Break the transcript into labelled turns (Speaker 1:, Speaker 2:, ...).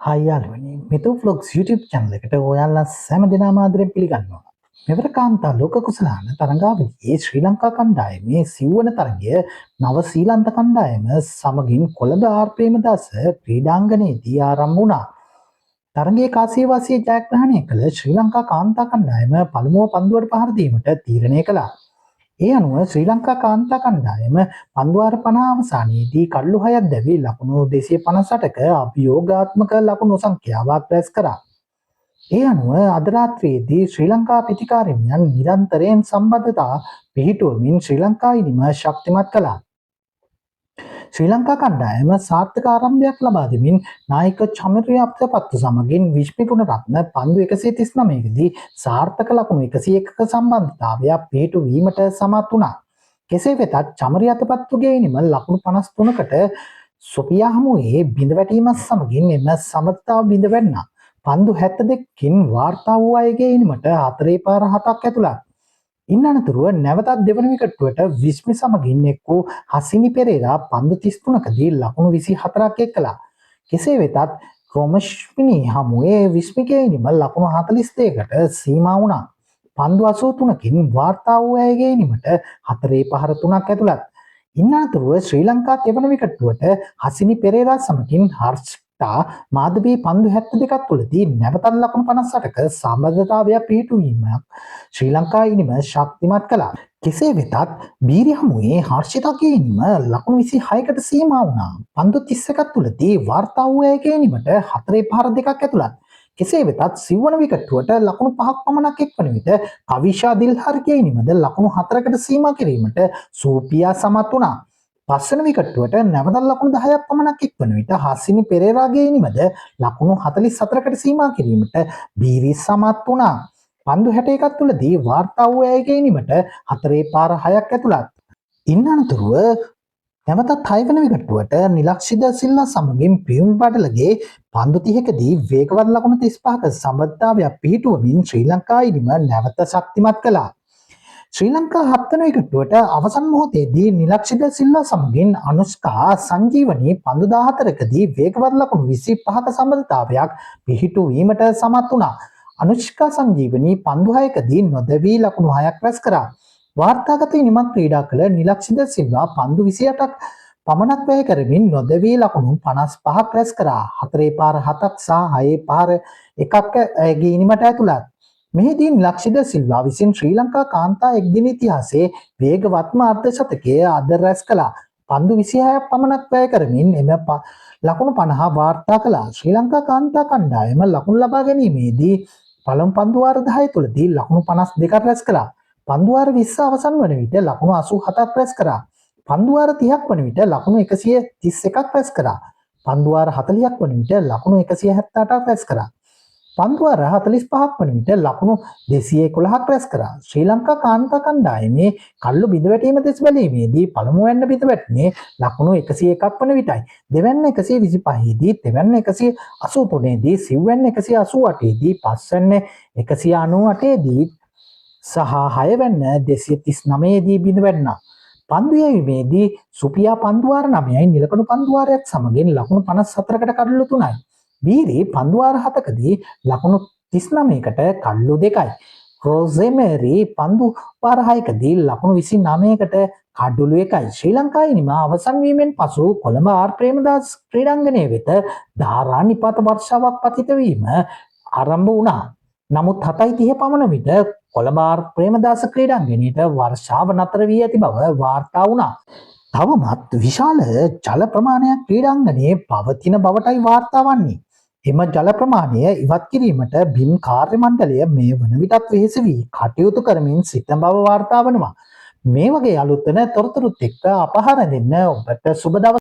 Speaker 1: හයියාලුවනි මෙතු ෆ්ලොග්ස් YouTube channel එකට ඔයාලා සෑම දිනම ආදරෙන් පිළිගන්නවා. මෙවර කාන්තා ලෝක කුසලාන තරඟාවලියේ ශ්‍රී ලංකා කණ්ඩායමේ සිව්වන තරගය නව ශ්‍රීලන්ත කණ්ඩායම සමගින් කොළඹ ආර් ප්‍රේමදාස ක්‍රීඩාංගණයේදී ආරම්භ වුණා. තරගයේ කාසියවාසිය ජයග්‍රහණය කළ ශ්‍රී ලංකා කාන්තා කණ්ඩායම පළමුව පන්දුවට පහර දීමට තීරණය කළා. ඒ අනුව ශ්‍රී ලංකා කාන්තා කණ්ඩායම පන්දුවාර 50 අවසානයේදී කඩලු 6ක් දැවී ලකුණු 258ක අභියෝගාත්මක ලකුණු සංඛ්‍යාවක් රැස් කරා. ඒ අනුව අද රාත්‍රියේදී ශ්‍රී ලංකා පිතිකාරිනියන් නිරන්තරයෙන් සම්බන්ධතා පිහිටුවමින් ශ්‍රී ලංකා ඉනිම ශක්තිමත් කළා. ශ්‍රී ලංකා කණ්ඩායම සාර්ථක ආරම්භයක් ලබා දෙමින් නායක චමරිය අප්‍රපත්තු සමගින් විශ්මි ගුණරත්න පන්දු 139කදී සාර්ථක ලකුණු 101ක සම්බන්ධතාවයක් පිහිටුවීමට සමත් වුණා. කෙසේ වෙතත් චමරිය අප්‍රපත්තුගේ ඉනිම ලකුණු 53කට සොෆියා හමුවේ බිඳ වැටීමත් සමගින් එම සමතාව බිඳ වැන්නා. පන්දු 72කින් වාර්තා වූ අයගේ ඉනිමට 4/7ක් ඇතුළත්. ඉන් අනතුරුව නැවතත් දෙවන විකට්ටුවට විශ්මි සමගින් එක් වූ හසිනි පෙරේරා පන්දු 33කදී ලකුණු 24ක් එක්කලා. කෙසේ වෙතත් ක්‍රොමශ්මිනී හමුවේ විශ්මිගේ ඉනිම ලකුණු 42කට සීමා වුණා. පන්දු 83කින් වාර්තා වූ අයගේ ඉනිමට 4/3ක් ඇතුළත්. ඉන් අනතුරුව ශ්‍රී ලංකා දෙවන විකට්ටුවට හසිනි පෙරේරා සමගින් හර්ෂ්ටා මාධවී පන්දු 72ක් තුළදී නැවතත් ලකුණු 58ක සම්බන්ධතාවයක් පිහිටුවීමක් ශ්‍රී ලංකා ඉනිම ශක්තිමත් කළා. කෙසේ වෙතත් බීරි හමුවේ හර්ෂිතාගේ ඉනිම ලකුණු 26කට සීමා වුණා. පන්දු 31ක් තුළදී වාර්තා වූ අයගේ ඉනිමට 4/2ක් ඇතුළත්. කෙසේ වෙතත් සිව්වන විකට්ටුවට ලකුණු 5ක් පමණක් එක්වන විට කවිෂා දිල්හර්ගේ ඉනිමද ලකුණු 4කට සීමා කිරීමට සූපියා සමත් වුණා. පස්වන විකට්ටුවට නැවතත් ලකුණු 10ක් පමණක් එක්වන විට හසිනි පෙරේරාගේ ඉනිමද ලකුණු 44කට සීමා කිරීමට බීරි සමත් වුණා. පන්දු 61ක් තුළදී වාර්තා වූ අයගේ ඉනිමට 4/6ක් ඇතුළත්. ඉන් අනතුරුව නැවතත් 6 වන විකට්ටුවට නිලක්ෂිත සිල්වා සමගින් පියුම් බඩලගේ පන්දු 30කදී වේගවත් ලකුණු 35ක සම්බන්ධතාවයක් පිහිටුවමින් ශ්‍රී ලංකා ඉනිම නැවත ශක්තිමත් කළා. ශ්‍රී ලංකා 7 වන විකට්ටුවට අවසන් මොහොතේදී නිලක්ෂිත සිල්වා සමගින් අනුෂ්කා සංජීවනී පන්දු 14කදී වේගවත් ලකුණු 25ක සම්බන්ධතාවයක් පිහිටුවීමට සමත් වුණා. අනුෂ්කා සංජීවනී පන්දු 6කදී නොදැවී ලකුණු 6ක් රැස් කරා. වාර්තාගත ඉනිමක් ක්‍රීඩා කළ නිලක්ෂිත සිල්වා පන්දු 28ක් පමණක් වැය කරමින් නොදැවී ලකුණු 55ක් රැස් කරා. 4/7ක් සහ 6/1ක් ඇගේ ඉනිමට ඇතුළත්. මෙහිදී නිලක්ෂිත සිල්වා විසින් ශ්‍රී ලංකා කාන්තා එක්දින ඉතිහාසයේ වේගවත්ම අර්ධ ශතකය අද රැස් කළා. පන්දු 26ක් පමණක් වැය කරමින් එම ලකුණු 50 වාර්තා කළා. ශ්‍රී ලංකා කාන්තා කණ්ඩායම ලකුණු ලබා ගැනීමේදී පළමු පන්දු වාර 10 තුළදී ලකුණු 52ක් රැස් කළා. පන්දු වාර 20 අවසන් වන විට ලකුණු 87ක් රැස් කරා. පන්දු වාර 30ක් වන විට ලකුණු 131ක් රැස් කරා. පන්දු වාර 40ක් වන විට ලකුණු 178ක් රැස් කරා. පන්දු වාර 45ක් වන විට ලකුණු 211ක් රැස් කරා. ශ්‍රී ලංකා කාන්තා කණ්ඩායමේ කල්ලු බිඳ වැටීම දෙස බැලීමේදී පළමු වැන්න බිඳ වැටුනේ ලකුණු 101ක් වන විටයි. දෙවැන්න 125 දී, තෙවැන්න 183 දී, සිව්වැන්න 188 දී, පස්වැන්න 198 දී සහ 6 වැන්න 239 දී බිඳ වැටුණා. පන්දු යැවීමේදී සුපියා පන්දු වාර 9යි නිලකඩු පන්දු වාරයක් සමගින් ලකුණු 54කට කඩලු 3යි. බීරි පන්දු වාර 7කදී ලකුණු 39කට කඩලු 2යි. රොසෙමෙරි පන්දු වාර 6කදී ලකුණු 29කට කඩලු 1යි. ශ්‍රී ලංකා ඉනිම අවසන් වීමෙන් පසු කොළඹ ආර් ප්‍රේමදාස ක්‍රීඩාංගණය වෙත ධාරා නිපාත වර්ෂාවක් පතිත වීම ආරම්භ වුණා. නමුත් 7:30 පමණ විට කොළඹ ආර් ප්‍රේමදාස ක්‍රීඩාංගණයට වර්ෂාව නතර වී ඇති බව වාර්තා වුණා. තවමත් විශාල ජල ප්‍රමාණයක් ක්‍රීඩාංගණයේ පවතින බවටයි වාර්තා වන්නේ. එම ජල ප්‍රමාණය ඉවත් කිරීමට බිම් කාර්ය මණ්ඩලය මේ වන විටත් වෙහෙස වී කටයුතු කරමින් සිටින බව වාර්තා වනවා. මේ වගේ අලුත් වෙන තොරතුරුත් එක්ක අපහර දෙන්න ඔබට සුබ දවසක්.